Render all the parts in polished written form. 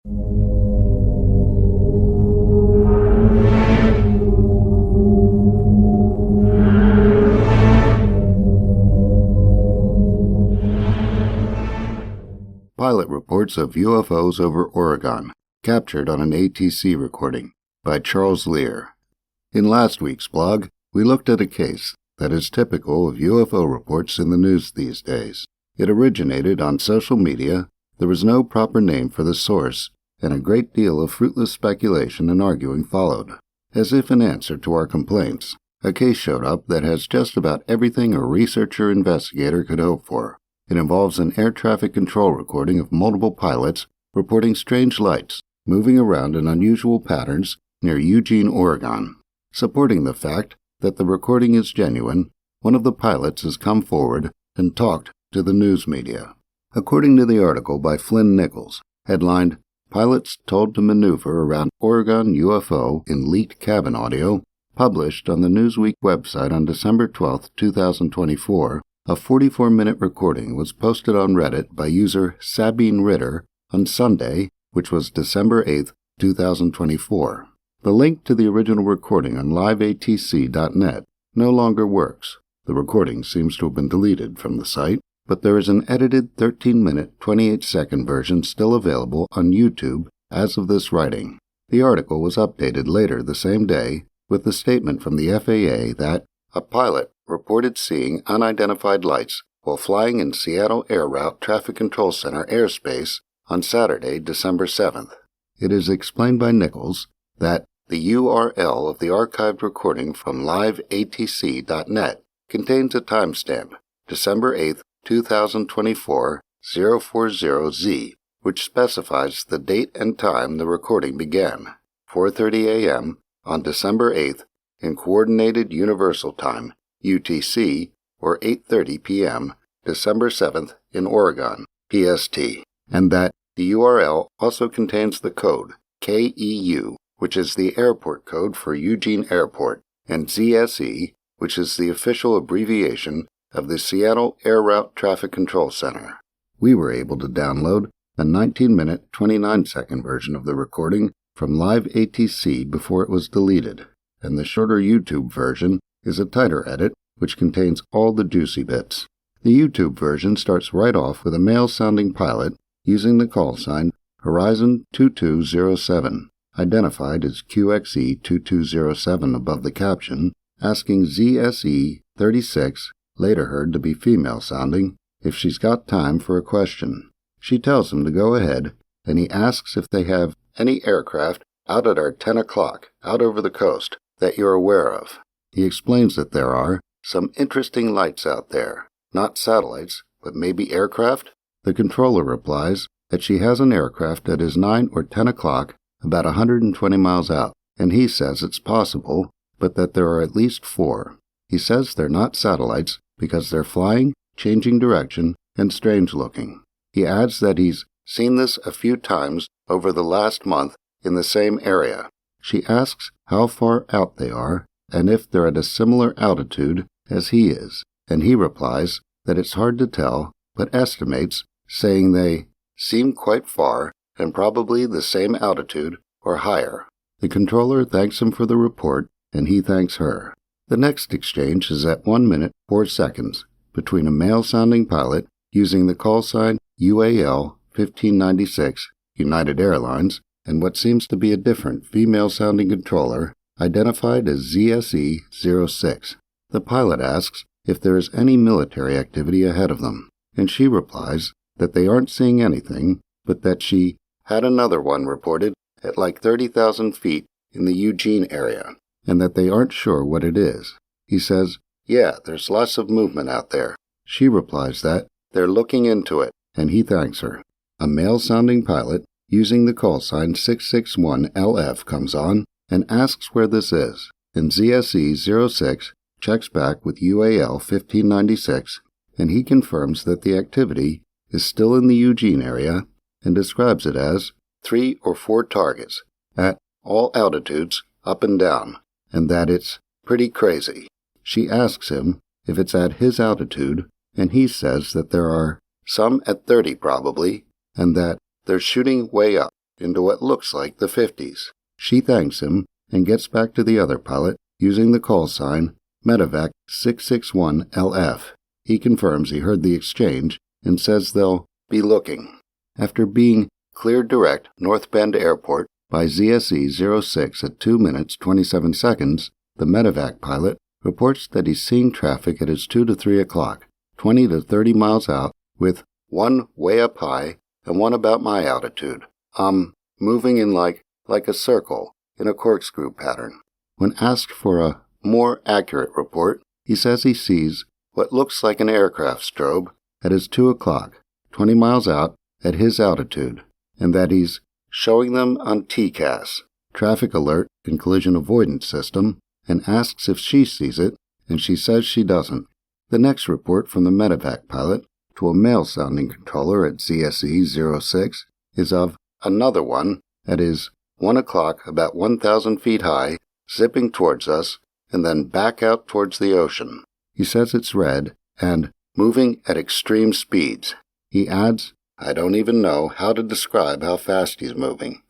Pilot reports of UFOs over Oregon, captured on an ATC recording, by Charles Lear. In last week's blog, we looked at a case that is typical of UFO reports in the news these days. It originated on social media, there was no proper name for the source, and a great deal of fruitless speculation and arguing followed. As if in answer to our complaints, a case showed up that has just about everything a researcher or investigator could hope for. It involves an air traffic control recording of multiple pilots reporting strange lights moving around in unusual patterns near Eugene, Oregon. Supporting the fact that the recording is genuine, one of the pilots has come forward and talked to the news media. According to the article by Flynn Nichols, headlined, "Pilots Told to Maneuver Around Oregon UFO in Leaked Cabin Audio," published on the Newsweek website on December 12, 2024, a 44-minute recording was posted on Reddit by user Sabine Ritter on Sunday, which was December 8, 2024. The link to the original recording on liveatc.net no longer works. The recording seems to have been deleted from the site, but there is an edited 13-minute, 28-second version still available on YouTube as of this writing. The article was updated later the same day with the statement from the FAA that a pilot reported seeing unidentified lights while flying in Seattle Air Route Traffic Control Center airspace on Saturday, December 7th. It is explained by Nichols that the URL of the archived recording from liveatc.net contains a timestamp, December 8th, 2024, 040Z, which specifies the date and time the recording began, 4:30 a.m. on December 8th in Coordinated Universal Time, UTC, or 8:30 p.m., December 7th in Oregon, PST, and that the URL also contains the code KEU, which is the airport code for Eugene Airport, and ZSE, which is the official abbreviation of the Seattle Air Route Traffic Control Center. We were able to download a 19-minute, 29-second version of the recording from LiveATC before it was deleted, and the shorter YouTube version is a tighter edit which contains all the juicy bits. The YouTube version starts right off with a male-sounding pilot using the call sign Horizon 2207, identified as QXE 2207 above the caption, asking ZSE 36, later heard to be female-sounding, if she's got time for a question. She tells him to go ahead, and he asks if they have any aircraft out at our 10 o'clock, out over the coast, that you're aware of. He explains that there are some interesting lights out there, not satellites, but maybe aircraft? The controller replies that she has an aircraft that is 9 or 10 o'clock, about 120 miles out, and he says it's possible, but that there are at least 4. He says they're not satellites because they're flying, changing direction, and strange-looking. He adds that he's seen this a few times over the last month in the same area. She asks how far out they are, and if they're at a similar altitude as he is, and he replies that it's hard to tell, but estimates, saying they seem quite far and probably the same altitude or higher. The controller thanks him for the report, and he thanks her. The next exchange is at 1 minute 4 seconds between a male-sounding pilot using the call sign UAL 1596, United Airlines, and what seems to be a different female-sounding controller identified as ZSE 06. The pilot asks if there is any military activity ahead of them, and she replies that they aren't seeing anything, but that she had another one reported at like 30,000 feet in the Eugene area, and that they aren't sure what it is. He says, "Yeah, there's lots of movement out there." She replies that they're looking into it, and he thanks her. A male-sounding pilot using the call sign 661LF comes on and asks where this is, and ZSE 06 checks back with UAL 1596, and he confirms that the activity is still in the Eugene area and describes it as 3 or 4 targets at all altitudes up and down, and that it's pretty crazy. She asks him if it's at his altitude, and he says that there are some at 30 probably, and that they're shooting way up into what looks like the 50s. She thanks him and gets back to the other pilot using the call sign Medevac 661LF. He confirms he heard the exchange and says they'll be looking. After being cleared direct North Bend Airport by ZSE 06 at 2 minutes 27 seconds, the Medevac pilot reports that he's seeing traffic at his 2 to 3 o'clock, 20 to 30 miles out, with one way up high and one about my altitude. Moving in like a circle in a corkscrew pattern. When asked for a more accurate report, he says he sees what looks like an aircraft strobe at his 2 o'clock, 20 miles out at his altitude, and that he's showing them on TCAS, Traffic Alert and Collision Avoidance System, and asks if she sees it, and she says she doesn't. The next report from the Medevac pilot to a male-sounding controller at ZSE 06 is of another one at his 1 o'clock about 1,000 feet high, zipping towards us, and then back out towards the ocean. He says it's red and moving at extreme speeds. He adds, I don't even know how to describe how fast he's moving.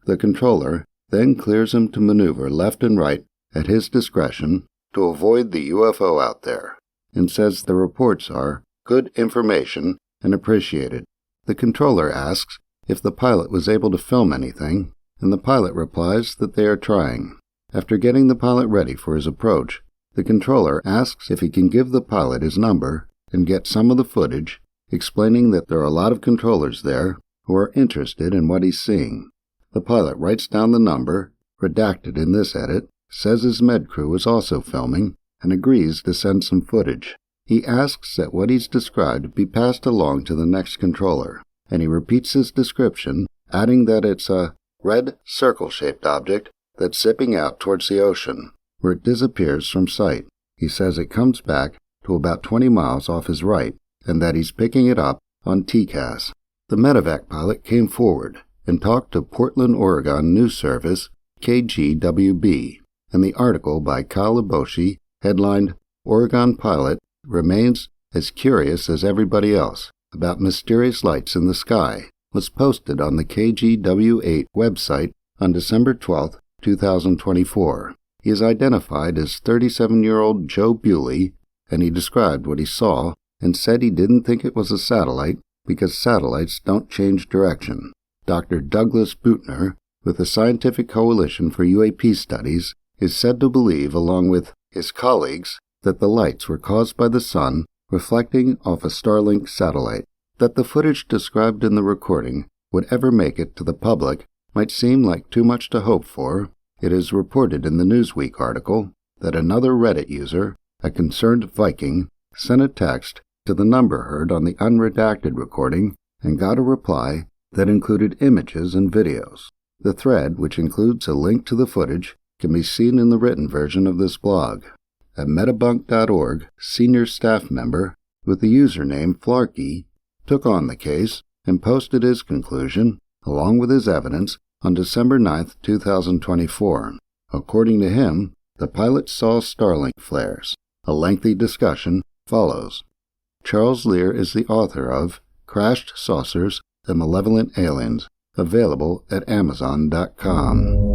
The controller then clears him to maneuver left and right at his discretion to avoid the UFO out there, and says the reports are good information and appreciated. The controller asks if the pilot was able to film anything, and the pilot replies that they are trying. After getting the pilot ready for his approach, the controller asks if he can give the pilot his number and get some of the footage, explaining that there are a lot of controllers there who are interested in what he's seeing. The pilot writes down the number, redacted in this edit, says his med crew is also filming, and agrees to send some footage. He asks that what he's described be passed along to the next controller, and he repeats his description, adding that it's a red circle-shaped object that's zipping out towards the ocean, where it disappears from sight. He says it comes back to about 20 miles off his right, and that he's picking it up on TCAS. The Medevac pilot came forward and talked to Portland, Oregon news service KGWB, and the article by Kyle Eboshi, headlined, Oregon Pilot Remains as Curious as Everybody Else about Mysterious Lights in the Sky, was posted on the KGW8 website on December 12, 2024. He is identified as 37-year-old Joe Bewley, and he described what he saw and said he didn't think it was a satellite because satellites don't change direction. Dr. Douglas Bootner, with the Scientific Coalition for UAP Studies, is said to believe, along with his colleagues, that the lights were caused by the sun reflecting off a Starlink satellite. That the footage described in the recording would ever make it to the public might seem like too much to hope for. It is reported in the Newsweek article that another Reddit user, a concerned Viking, sent a text to the number heard on the unredacted recording and got a reply that included images and videos. The thread, which includes a link to the footage, can be seen in the written version of this blog. A metabunk.org senior staff member with the username Flarkey took on the case and posted his conclusion, along with his evidence, on December 9, 2024. According to him, the pilot saw Starlink flares. A lengthy discussion follows. Charles Lear is the author of Crashed Saucers and Malevolent Aliens, available at Amazon.com.